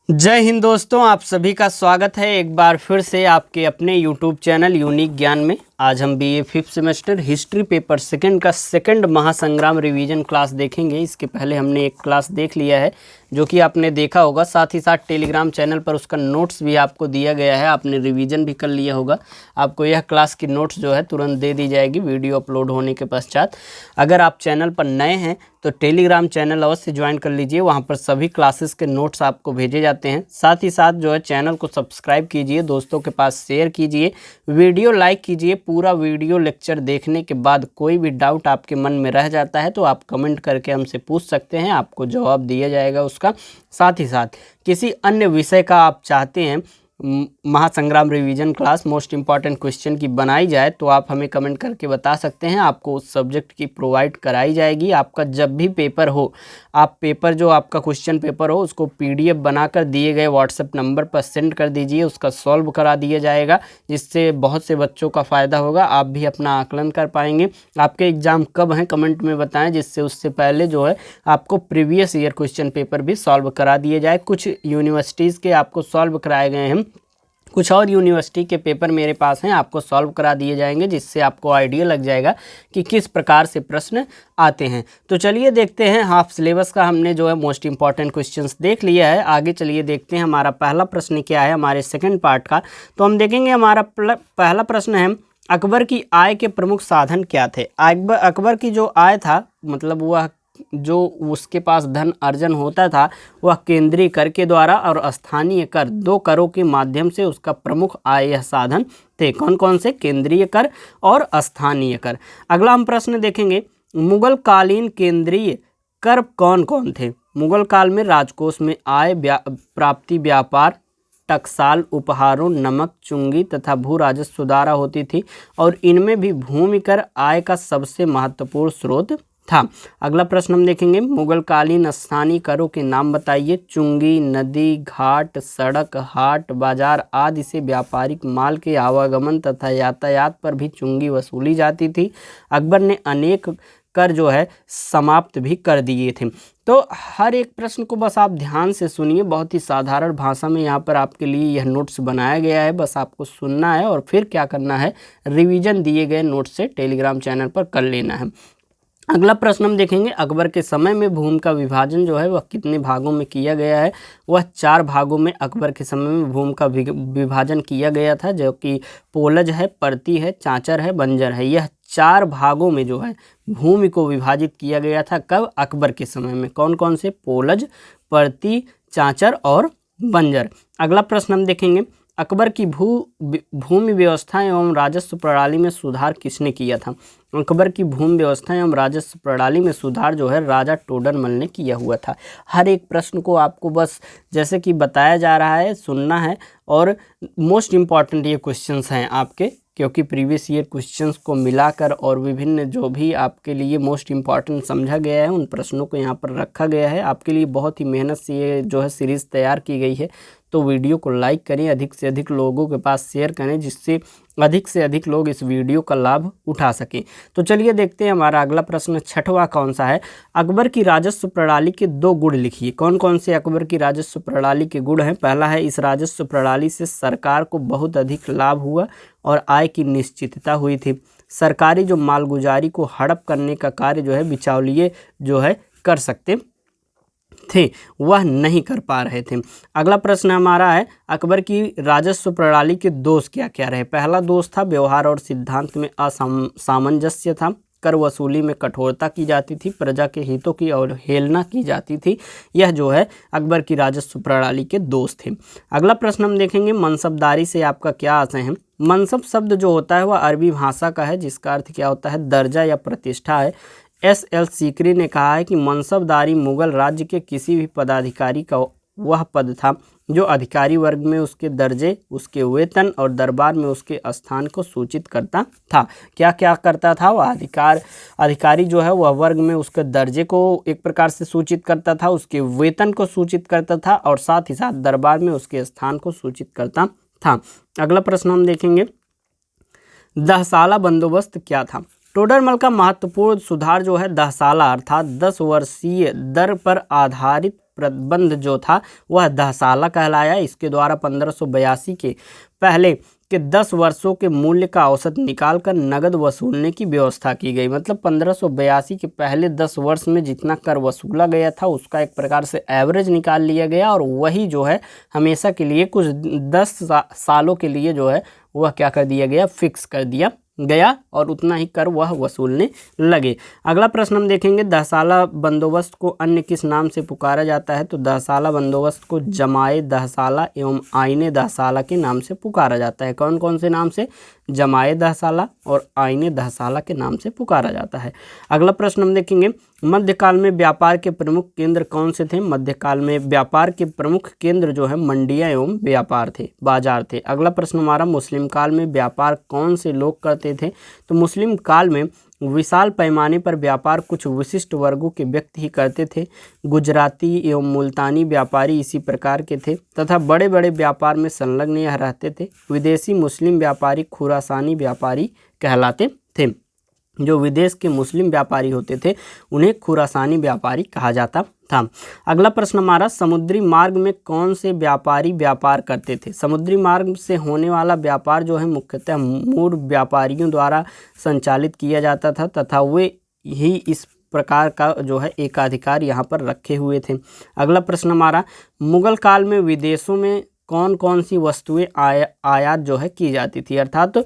जय हिंद दोस्तों, आप सभी का स्वागत है एक बार फिर से आपके अपने यूट्यूब चैनल यूनिक ज्ञान में। आज हम BA 5th semester history paper second का सेकंड महासंग्राम रिवीजन क्लास देखेंगे। इसके पहले हमने एक क्लास देख लिया है जो कि आपने देखा होगा, साथ ही साथ टेलीग्राम चैनल पर उसका नोट्स भी आपको दिया गया है, आपने रिवीजन भी कर लिया होगा। आपको यह क्लास की नोट्स जो है तुरंत दे दी जाएगी वीडियो अपलोड होने के पश्चात। अगर आप चैनल पर नए हैं तो टेलीग्राम चैनल अवश्य ज्वाइन कर लीजिए, वहाँ पर सभी क्लासेस के नोट्स आपको भेजे जाते हैं। साथ ही साथ जो है चैनल को सब्सक्राइब कीजिए, दोस्तों के पास शेयर कीजिए, वीडियो लाइक कीजिए। पूरा वीडियो लेक्चर देखने के बाद कोई भी डाउट आपके मन में रह जाता है तो आप कमेंट करके हमसे पूछ सकते हैं, आपको जवाब दिया जाएगा उसका। साथ ही साथ किसी अन्य विषय का आप चाहते हैं महासंग्राम revision class most important question की बनाई जाए तो आप हमें कमेंट करके बता सकते हैं, आपको उस सब्जेक्ट की प्रोवाइड कराई जाएगी। आपका जब भी पेपर हो, आप पेपर जो आपका क्वेश्चन पेपर हो उसको पीडीएफ बनाकर दिए गए व्हाट्सएप नंबर पर सेंड कर दीजिए, उसका सॉल्व करा दिया जाएगा, जिससे बहुत से बच्चों का फ़ायदा होगा, आप भी अपना आकलन कर पाएंगे। आपके एग्ज़ाम कब हैं कमेंट में बताएं, जिससे उससे पहले जो है आपको प्रीवियस ईयर क्वेश्चन पेपर भी सॉल्व करा दिए जाए। कुछ यूनिवर्सिटीज़ के आपको सॉल्व कराए गए हैं, कुछ और यूनिवर्सिटी के पेपर मेरे पास हैं, आपको सॉल्व करा दिए जाएंगे, जिससे आपको आइडिया लग जाएगा कि किस प्रकार से प्रश्न आते हैं। तो चलिए देखते हैं, हाफ सिलेबस का हमने जो है मोस्ट इंपॉर्टेंट क्वेश्चंस देख लिया है। आगे चलिए देखते हैं हमारा पहला प्रश्न क्या है हमारे सेकंड पार्ट का। तो हम देखेंगे हमारा पहला प्रश्न है, अकबर की आय के प्रमुख साधन क्या थे। अकबर की जो आय था, मतलब वह जो उसके पास धन अर्जन होता था वह केंद्रीय कर के द्वारा और स्थानीय कर, दो करों के माध्यम से उसका प्रमुख आय साधन थे। कौन कौन से? केंद्रीय कर और स्थानीय कर। अगला हम प्रश्न देखेंगे, मुगल कालीन केंद्रीय कर कौन कौन थे। मुगल काल में राजकोष में आय प्राप्ति, व्यापार, टकसाल, उपहारों, नमक, चुंगी तथा भू राजस्व द्वारा होती थी और इनमें भी भूमि कर आय का सबसे महत्वपूर्ण स्रोत था। अगला प्रश्न हम देखेंगे, मुगल कालीन स्थानीय करों के नाम बताइए। चुंगी, नदी, घाट, सड़क, हाट, बाजार आदि से व्यापारिक माल के आवागमन तथा यातायात पर भी चुंगी वसूली जाती थी। अकबर ने अनेक कर जो है समाप्त भी कर दिए थे। तो हर एक प्रश्न को बस आप ध्यान से सुनिए, बहुत ही साधारण भाषा में यहाँ पर आपके लिए यह नोट्स बनाया गया है, बस आपको सुनना है और फिर क्या करना है, रिवीजन दिए गए नोट्स से टेलीग्राम चैनल पर कर लेना है। अगला प्रश्न हम देखेंगे, अकबर के समय में भूमि का विभाजन जो है वह कितने भागों में किया गया है। वह 4 भागों में अकबर के समय में भूमि का विभाजन किया गया था, जो कि पोलज है, परती है, चांचर है, बंजर है। यह 4 भागों में जो है भूमि को विभाजित किया गया था। कब? अकबर के समय में। कौन कौन से? पोलज, परती, चांचर और बंजर। अगला प्रश्न हम देखेंगे, अकबर की भूमि व्यवस्था एवं राजस्व प्रणाली में सुधार किसने किया था। अकबर की भूमि व्यवस्था एवं राजस्व प्रणाली में सुधार जो है राजा टोडरमल ने किया हुआ था। हर एक प्रश्न को आपको बस जैसे कि बताया जा रहा है सुनना है, और मोस्ट इम्पॉर्टेंट ये क्वेश्चंस हैं आपके, क्योंकि प्रीवियस ईयर क्वेश्चंस को मिलाकर और विभिन्न जो भी आपके लिए मोस्ट इम्पॉर्टेंट समझा गया है उन प्रश्नों को यहाँ पर रखा गया है। आपके लिए बहुत ही मेहनत से ये जो है सीरीज़ तैयार की गई है। तो वीडियो को लाइक करें, अधिक से अधिक लोगों के पास शेयर करें, जिससे अधिक से अधिक लोग इस वीडियो का लाभ उठा सकें। तो चलिए देखते हैं हमारा अगला प्रश्न छठवां कौन सा है। अकबर की राजस्व प्रणाली के 2 गुण लिखिए। कौन कौन से अकबर की राजस्व प्रणाली के गुण हैं। पहला है, इस राजस्व प्रणाली से सरकार को बहुत अधिक लाभ हुआ और आय की निश्चितता हुई थी। सरकारी जो मालगुजारी को हड़प करने का कार्य जो है बिचौलिए जो है कर सकते थे, वह नहीं कर पा रहे थे। अगला प्रश्न हमारा है, अकबर की राजस्व प्रणाली के दोष क्या क्या रहे। पहला दोष था व्यवहार और सिद्धांत में असामंजस्य था। कर वसूली में कठोरता की जाती थी, प्रजा के हितों की अवहेलना की जाती थी। यह जो है अकबर की राजस्व प्रणाली के दोष थे। अगला प्रश्न हम देखेंगे, मनसबदारी से आपका क्या आशय है। मनसब शब्द जो होता है वह अरबी भाषा का है, जिसका अर्थ क्या होता है, दर्जा या प्रतिष्ठा है। एस.एल. सीकरी ने कहा है कि मनसबदारी मुगल राज्य के किसी भी पदाधिकारी का वह पद था जो अधिकारी वर्ग में उसके दर्जे, उसके वेतन और दरबार में उसके स्थान को सूचित करता था। क्या क्या करता था वह अधिकारी जो है वह वर्ग में उसके दर्जे को एक प्रकार से सूचित करता था, उसके वेतन को सूचित करता था और साथ ही साथ दरबार में उसके स्थान को सूचित करता था। अगला प्रश्न हम देखेंगे, दहसाला बंदोबस्त क्या था। टोडरमल का महत्वपूर्ण सुधार जो है दहसाला अर्थात 10 वर्षीय दर पर आधारित प्रबंध जो था वह दहसाला कहलाया। इसके द्वारा 1582 के पहले के 10 वर्षों के मूल्य का औसत निकालकर नगद वसूलने की व्यवस्था की गई। मतलब 1582 के पहले 10 वर्ष में जितना कर वसूला गया था उसका एक प्रकार से एवरेज निकाल लिया गया और वही जो है हमेशा के लिए कुछ 10 सालों के लिए जो है वह क्या कर दिया गया, फिक्स कर दिया गया और उतना ही कर वह वसूलने लगे। अगला प्रश्न हम देखेंगे, दहसाला बंदोबस्त को अन्य किस नाम से पुकारा जाता है? तो दहसाला बंदोबस्त को जमाए दहसाला एवं आईने दहसाला के नाम से पुकारा जाता है। कौन कौन से नाम से? जमाए दहसाला और आईने दहसाला के नाम से पुकारा जाता है। अगला प्रश्न हम देखेंगे, मध्यकाल में व्यापार के प्रमुख केंद्र कौन से थे? मध्यकाल में व्यापार के प्रमुख केंद्र जो है मंडियां एवं व्यापार थे, बाजार थे। अगला प्रश्न हमारा, मुस्लिम काल में व्यापार कौन से लोग करते थे? तो मुस्लिम काल में विशाल पैमाने पर व्यापार कुछ विशिष्ट वर्गों के व्यक्ति ही करते थे। गुजराती एवं मुल्तानी व्यापारी इसी प्रकार के थे तथा बड़े बड़े व्यापार में संलग्न यह रहते थे। विदेशी मुस्लिम व्यापारी खुरासानी व्यापारी कहलाते थे। जो विदेश के मुस्लिम व्यापारी होते थे उन्हें खुरासानी व्यापारी कहा जाता था। अगला प्रश्न हमारा, समुद्री मार्ग में कौन से व्यापारी व्यापार करते थे? समुद्री मार्ग से होने वाला व्यापार जो है मुख्यतः मूर व्यापारियों द्वारा संचालित किया जाता था तथा वे ही इस प्रकार का जो है एकाधिकार यहाँ पर रखे हुए थे। अगला प्रश्न हमारा, मुगल काल में विदेशों में कौन कौन सी वस्तुएं आयात जो है की जाती थी? अर्थात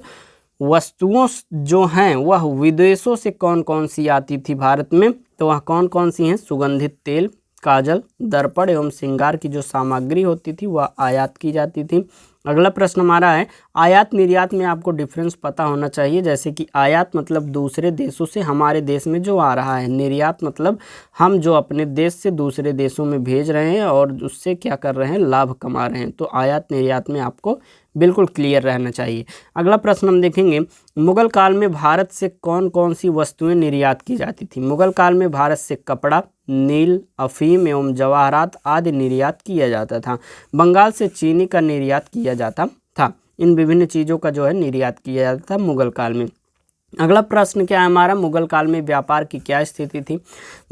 वस्तुओं जो हैं वह विदेशों से कौन कौन सी आती थी भारत में? तो वह कौन कौन सी हैं? सुगंधित तेल, काजल, दर्पण एवं श्रृंगार की जो सामग्री होती थी वह आयात की जाती थी। अगला प्रश्न हमारा है, आयात निर्यात में आपको डिफरेंस पता होना चाहिए। जैसे कि आयात मतलब दूसरे देशों से हमारे देश में जो आ रहा है, निर्यात मतलब हम जो अपने देश से दूसरे देशों में भेज रहे हैं और उससे क्या कर रहे हैं, लाभ कमा रहे हैं। तो आयात निर्यात में आपको बिल्कुल क्लियर रहना चाहिए। अगला प्रश्न हम देखेंगे, मुगल काल में भारत से कौन कौन सी वस्तुएं निर्यात की जाती थी? मुगल काल में भारत से कपड़ा, नील, अफीम एवं जवाहरात आदि निर्यात किया जाता था। बंगाल से चीनी का निर्यात किया जाता था। इन विभिन्न चीज़ों का जो है निर्यात किया जाता था मुगल काल में। अगला प्रश्न क्या है हमारा, मुगल काल में व्यापार की क्या स्थिति थी?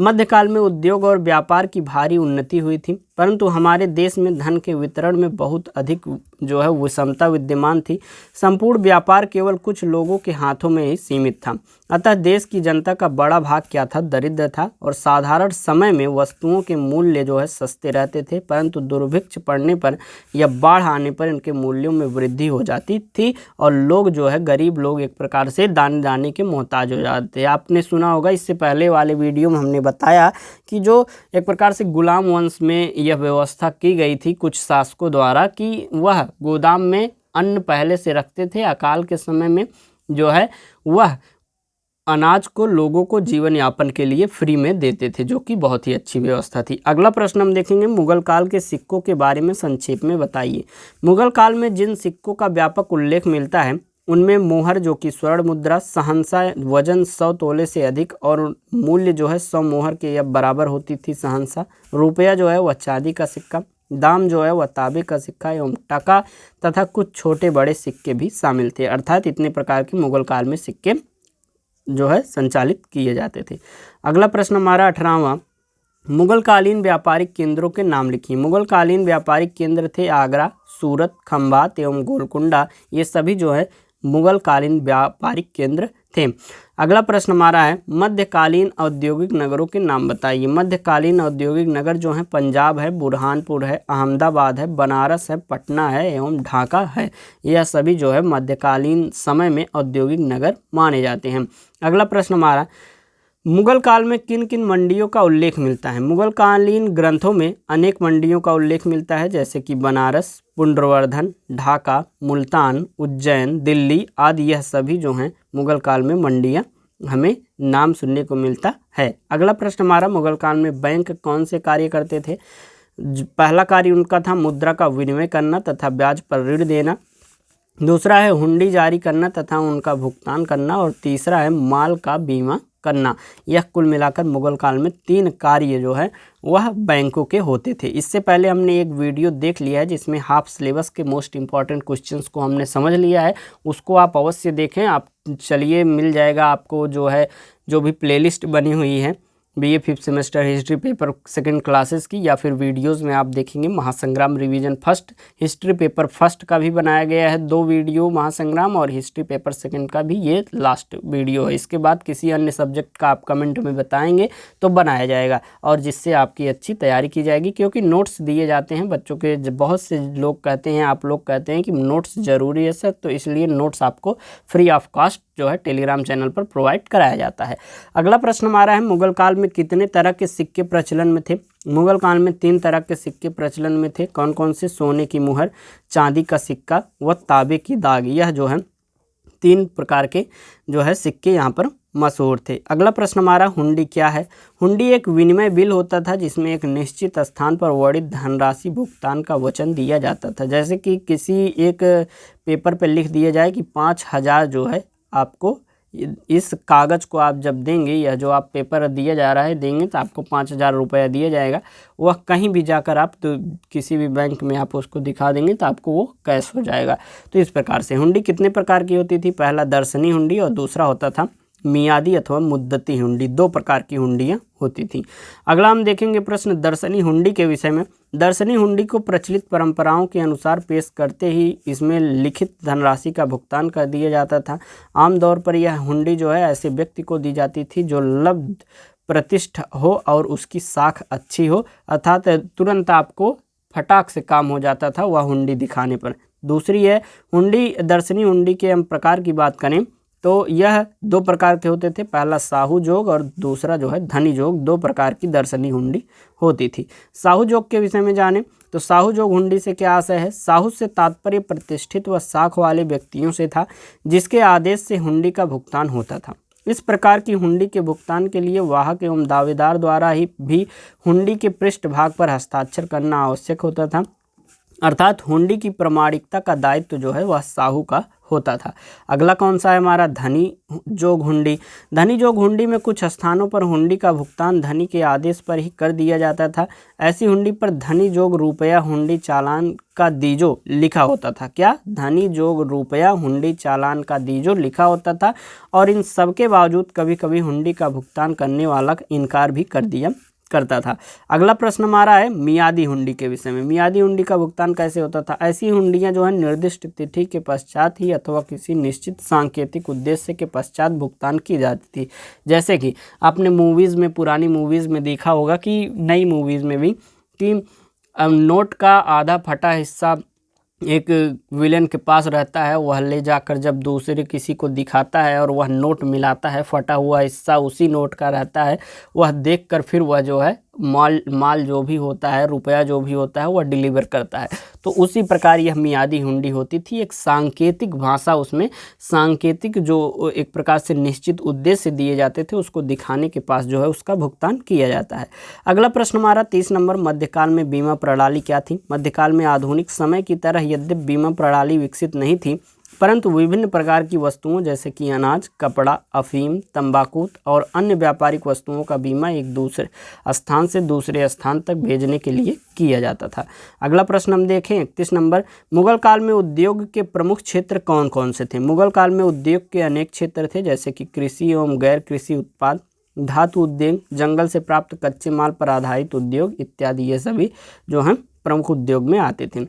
मध्यकाल में उद्योग और व्यापार की भारी उन्नति हुई थी, परंतु हमारे देश में धन के वितरण में बहुत अधिक जो है विषमता विद्यमान थी। संपूर्ण व्यापार केवल कुछ लोगों के हाथों में ही सीमित था। अतः देश की जनता का बड़ा भाग क्या था, दरिद्र था और साधारण समय में वस्तुओं के मूल्य जो है सस्ते रहते थे, परंतु दुर्भिक्ष पड़ने पर या बाढ़ आने पर इनके मूल्यों में वृद्धि हो जाती थी और लोग जो है गरीब लोग एक प्रकार से दाने के मोहताज हो जाते हैं। आपने सुना होगा, इससे पहले वाले वीडियो में हमने बताया कि जो एक प्रकार से गुलाम वंश में यह व्यवस्था की गई थी कुछ शासकों द्वारा कि वह गोदाम में अन्न पहले से रखते थे, अकाल के समय में जो है वह अनाज को लोगों को जीवन यापन के लिए फ्री में देते थे, जो कि बहुत ही अच्छी व्यवस्था थी। अगला प्रश्न हम देखेंगे, मुगल काल के सिक्कों के बारे में संक्षेप में बताइए। मुगल काल में जिन सिक्कों का व्यापक उल्लेख मिलता है उनमें मोहर जो कि स्वर्ण मुद्रा, सहंसा वजन 100 तोले से अधिक और मूल्य जो है 100 मोहर के या बराबर होती थी सहंसा। रुपया जो है वह चांदी का सिक्का, दाम जो है वह तांबे का सिक्का एवं टका तथा कुछ छोटे बड़े सिक्के भी शामिल थे। अर्थात इतने प्रकार के मुगल काल में सिक्के जो है संचालित किए जाते थे। अगला प्रश्न हमारा 18वां, मुगल कालीन व्यापारिक केंद्रों के नाम लिखिए। मुगल कालीन व्यापारिक केंद्र थे आगरा, सूरत, खंभात एवं गोलकुंडा। ये सभी जो है मुगल कालीन व्यापारिक केंद्र थे। अगला प्रश्न हमारा है, मध्यकालीन औद्योगिक नगरों के नाम बताइए। मध्यकालीन औद्योगिक नगर जो है पंजाब है, बुरहानपुर है, अहमदाबाद है, बनारस है, पटना है एवं ढाका है। यह सभी जो है मध्यकालीन समय में औद्योगिक नगर माने जाते हैं। अगला प्रश्न हमारा, मुगल काल में किन किन मंडियों का उल्लेख मिलता है? मुगल कालीन ग्रंथों में अनेक मंडियों का उल्लेख मिलता है, जैसे कि बनारस, पुंड्रवर्धन, ढाका, मुल्तान, उज्जैन, दिल्ली आदि। यह सभी जो हैं मुगल काल में मंडियां हमें नाम सुनने को मिलता है। अगला प्रश्न हमारा, मुगल काल में बैंक कौन से कार्य करते थे? पहला कार्य उनका था मुद्रा का विनिमय करना तथा ब्याज पर ऋण देना। दूसरा है हुंडी जारी करना तथा उनका भुगतान करना और तीसरा है माल का बीमा करना। यह कुल मिलाकर मुगल काल में 3 कार्य जो है वह बैंकों के होते थे। इससे पहले हमने एक वीडियो देख लिया है जिसमें हाफ सिलेबस के मोस्ट इंपॉर्टेंट क्वेश्चंस को हमने समझ लिया है, उसको आप अवश्य देखें। आप चलिए मिल जाएगा आपको जो है, जो भी प्लेलिस्ट बनी हुई है BA fifth semester history paper second classes की, या फिर वीडियोस में आप देखेंगे महासंग्राम revision first, history paper first का भी बनाया गया है 2 वीडियो महासंग्राम, और हिस्ट्री पेपर सेकंड का भी ये लास्ट वीडियो है। इसके बाद किसी अन्य सब्जेक्ट का आप कमेंट में बताएंगे तो बनाया जाएगा, और जिससे आपकी अच्छी तैयारी की जाएगी, क्योंकि नोट्स दिए जाते हैं बच्चों के। बहुत से लोग कहते हैं, आप लोग कहते हैं कि नोट्स ज़रूरी है सर, तो इसलिए नोट्स आपको फ्री ऑफ कॉस्ट जो है टेलीग्राम चैनल पर प्रोवाइड कराया जाता है। अगला प्रश्न हमारा है, मुगल काल में कितने तरह के सिक्के प्रचलन में थे? मुगल काल में 3 तरह के सिक्के प्रचलन में थे। कौन कौन से? सोने की मुहर, चांदी का सिक्का व तांबे की दाग। यह जो है 3 प्रकार के जो है सिक्के यहाँ पर मशहूर थे। अगला प्रश्न हमारा, हुंडी क्या है? हुंडी एक विनिमय बिल होता था जिसमें एक निश्चित स्थान पर वर्णित धनराशि भुगतान का वचन दिया जाता था। जैसे कि किसी एक पेपर पर लिख दिया जाए कि 5000 जो है आपको, इस कागज़ को आप जब देंगे, या जो आप पेपर दिया जा रहा है देंगे, तो आपको 5000 रुपया दिया जाएगा। वह कहीं भी जाकर आप तो किसी भी बैंक में आप उसको दिखा देंगे तो आपको वो कैश हो जाएगा। तो इस प्रकार से हुंडी कितने प्रकार की होती थी? पहला दर्शनी हुंडी और दूसरा होता था मियादी अथवा मुद्दती हुंडी। 2 प्रकार की हुंडियाँ होती थी। अगला हम देखेंगे प्रश्न दर्शनी हुंडी के विषय में। दर्शनी हुंडी को प्रचलित परंपराओं के अनुसार पेश करते ही इसमें लिखित धनराशि का भुगतान कर दिया जाता था। आमतौर पर यह हुंडी जो है ऐसे व्यक्ति को दी जाती थी जो लब्ध प्रतिष्ठ हो और उसकी साख अच्छी हो, अर्थात तुरंत आपको फटाक से काम हो जाता था वह हुंडी दिखाने पर। दूसरी है हुंडी, दर्शनी हुंडी के हम प्रकार की बात करें तो यह 2 प्रकार के होते थे। पहला साहू जोग और दूसरा जो है धनी जोग। 2 प्रकार की दर्शनी हुंडी होती थी। साहू जोग के विषय में जानें तो साहू जोग हुंडी से क्या आशय है? साहू से तात्पर्य प्रतिष्ठित व साख वाले व्यक्तियों से था जिसके आदेश से हुंडी का भुगतान होता था। इस प्रकार की हुंडी के भुगतान के लिए वाहक एवं दावेदार द्वारा ही भी हुंडी के पृष्ठभाग पर हस्ताक्षर करना आवश्यक होता था, अर्थात हुंडी की प्रामाणिकता का दायित्व जो है वह साहू का होता था। अगला कौन सा है हमारा? धनी जोग हुंडी। धनी जोग हुंडी में कुछ स्थानों पर हुंडी का भुगतान धनी के आदेश पर ही कर दिया जाता था। ऐसी हुंडी पर धनी जोग रुपया हुंडी चालान का दीजो लिखा होता था। क्या? धनी जोग रुपया हुंडी चालान का दीजो लिखा होता था, और इन सब के बावजूद कभी कभी हुंडी का भुगतान करने वाला इनकार भी कर दिया करता था। अगला प्रश्न हमारा है मियादी हुंडी के विषय में। मियादी हुंडी का भुगतान कैसे होता था? ऐसी हुंडियां जो है निर्दिष्ट तिथि के पश्चात ही अथवा किसी निश्चित सांकेतिक उद्देश्य के पश्चात भुगतान की जाती थी। जैसे कि आपने मूवीज़ में, पुरानी मूवीज़ में देखा होगा कि नई मूवीज़ में भी, कि नोट का आधा फटा हिस्सा एक विलेन के पास रहता है, वह ले जाकर जब दूसरे किसी को दिखाता है और वह नोट मिलाता है, फटा हुआ हिस्सा उसी नोट का रहता है, वह देखकर फिर वह जो है माल जो भी होता है, रुपया जो भी होता है, वह डिलीवर करता है। तो उसी प्रकार यह मियादी हुंडी होती थी। एक सांकेतिक भाषा, उसमें सांकेतिक जो एक प्रकार से निश्चित उद्देश्य दिए जाते थे उसको दिखाने के पास जो है उसका भुगतान किया जाता है। अगला प्रश्न हमारा 30 नंबर, मध्यकाल में बीमा प्रणाली क्या थी? मध्यकाल में आधुनिक समय की तरह यद्यपि बीमा प्रणाली विकसित नहीं थी, परंतु विभिन्न प्रकार की वस्तुओं जैसे कि अनाज, कपड़ा, अफीम, तंबाकू और अन्य व्यापारिक वस्तुओं का बीमा एक दूसरे स्थान से दूसरे स्थान तक भेजने के लिए किया जाता था। अगला प्रश्न हम देखें 31 नंबर, मुगल काल में उद्योग के प्रमुख क्षेत्र कौन कौन से थे? मुगल काल में उद्योग के अनेक क्षेत्र थे, जैसे कि कृषि एवं गैर कृषि उत्पाद, धातु उद्योग, जंगल से प्राप्त कच्चे माल पर आधारित उद्योग इत्यादि, ये सभी जो हैं प्रमुख उद्योग में आते थे।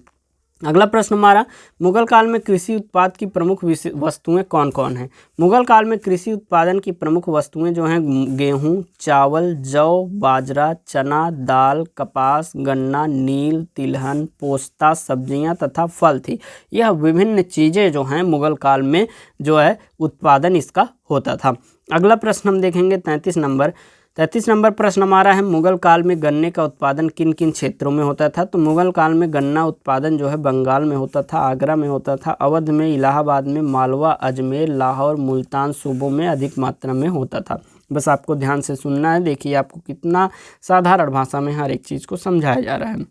अगला प्रश्न हमारा, मुगल काल में कृषि उत्पाद की प्रमुख वस्तुएं कौन कौन हैं? मुगल काल में कृषि उत्पादन की प्रमुख वस्तुएं जो हैं गेहूं, चावल, जौ, बाजरा, चना, दाल, कपास, गन्ना, नील, तिलहन, पोस्ता, सब्जियां तथा फल थी। यह विभिन्न चीज़ें जो हैं मुगल काल में जो है उत्पादन इसका होता था। अगला प्रश्न हम देखेंगे 33 नंबर। 33 नंबर प्रश्न हमारा है, मुगल काल में गन्ने का उत्पादन किन किन क्षेत्रों में होता था? तो मुगल काल में गन्ना उत्पादन जो है बंगाल में होता था, आगरा में होता था, अवध में, इलाहाबाद में, मालवा, अजमेर, लाहौर, मुल्तान सूबों में अधिक मात्रा में होता था। बस आपको ध्यान से सुनना है। देखिए आपको कितना साधारण भाषा में हर एक चीज़ को समझाया जा रहा है।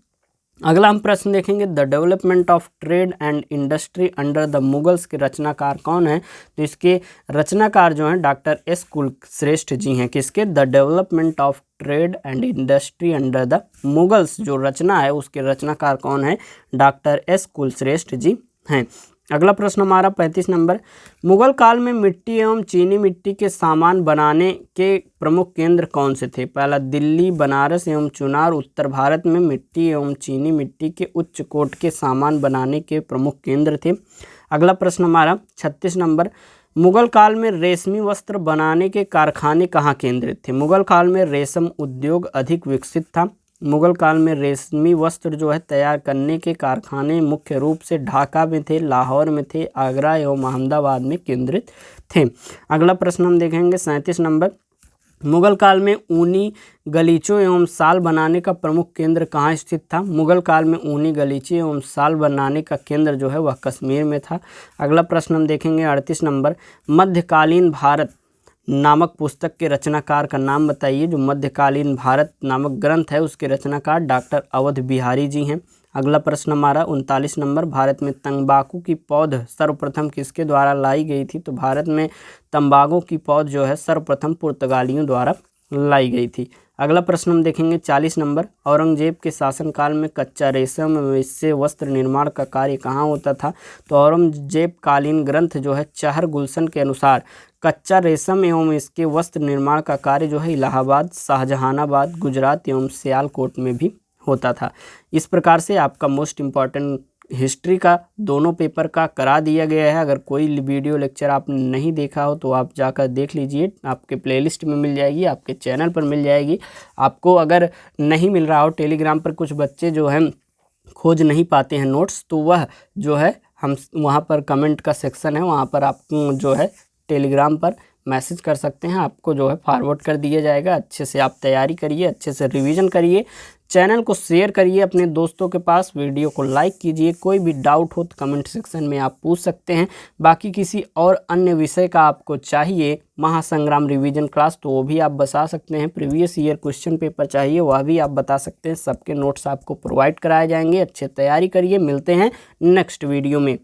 अगला हम प्रश्न देखेंगे, the development of trade and industry under the Mughals के रचनाकार कौन है? तो इसके रचनाकार जो हैं डॉक्टर एस कुलश्रेष्ठ जी हैं। किसके? The development of trade and industry under the Mughals जो रचना है उसके रचनाकार कौन है? डॉक्टर एस कुलश्रेष्ठ जी हैं। अगला प्रश्न हमारा 35 नंबर, मुगल काल में मिट्टी एवं चीनी मिट्टी के सामान बनाने के प्रमुख केंद्र कौन से थे? पहला दिल्ली, बनारस एवं चुनार। उत्तर भारत में मिट्टी एवं चीनी मिट्टी के उच्च कोट के सामान बनाने के प्रमुख केंद्र थे। अगला प्रश्न हमारा 36 नंबर, मुगल काल में रेशमी वस्त्र बनाने के कारखाने कहाँ केंद्रित थे? मुगल काल में रेशम उद्योग अधिक विकसित था। मुगल काल में रेशमी वस्त्र जो है तैयार करने के कारखाने मुख्य रूप से ढाका में थे, लाहौर में थे, आगरा एवं अहमदाबाद में केंद्रित थे। अगला प्रश्न हम देखेंगे 37 नंबर, मुगल काल में ऊनी गलीचों एवं शाल बनाने का प्रमुख केंद्र कहाँ स्थित था? मुगल काल में ऊनी गलीचे एवं शाल बनाने का केंद्र जो है वह कश्मीर में था। अगला प्रश्न हम देखेंगे 38 नंबर, मध्यकालीन भारत नामक पुस्तक के रचनाकार का नाम बताइए। जो मध्यकालीन भारत नामक ग्रंथ है उसके रचनाकार डॉक्टर अवध बिहारी जी हैं। अगला प्रश्न हमारा 39 नंबर, भारत में तंबाकू की पौध सर्वप्रथम किसके द्वारा लाई गई थी? तो भारत में तंबाकू की पौध जो है सर्वप्रथम पुर्तगालियों द्वारा लाई गई थी। अगला प्रश्न हम देखेंगे 40 नंबर, औरंगजेब के शासनकाल में कच्चा रेशम इससे वस्त्र निर्माण का कार्य कहाँ होता था? तो औरंगजेब कालीन ग्रंथ जो है चहर गुलशन के अनुसार कच्चा रेशम एवं इसके वस्त्र निर्माण का कार्य जो है इलाहाबाद, शाहजहानाबाद, गुजरात एवं सियालकोट में भी होता था। इस प्रकार से आपका मोस्ट इम्पॉर्टेंट हिस्ट्री का दोनों पेपर का करा दिया गया है। अगर कोई वीडियो लेक्चर आपने नहीं देखा हो तो आप जाकर देख लीजिए, आपके प्लेलिस्ट में मिल जाएगी, आपके चैनल पर मिल जाएगी। आपको अगर नहीं मिल रहा हो, टेलीग्राम पर कुछ बच्चे जो हैं खोज नहीं पाते हैं नोट्स, तो वह जो है हम वहाँ पर कमेंट का सेक्शन है, वहाँ पर आप जो है टेलीग्राम पर मैसेज कर सकते हैं, आपको जो है फॉरवर्ड कर दिया जाएगा। अच्छे से आप तैयारी करिए, अच्छे से रिवीजन करिए, चैनल को शेयर करिए अपने दोस्तों के पास, वीडियो को लाइक कीजिए। कोई भी डाउट हो तो कमेंट सेक्शन में आप पूछ सकते हैं। बाकी किसी और अन्य विषय का आपको चाहिए महासंग्राम रिवीजन क्लास तो वो भी आप बता सकते हैं। प्रीवियस ईयर क्वेश्चन पेपर चाहिए वह भी आप बता सकते हैं। सबके नोट्स आपको प्रोवाइड कराए जाएंगे। अच्छे तैयारी करिए, मिलते हैं नेक्स्ट वीडियो में।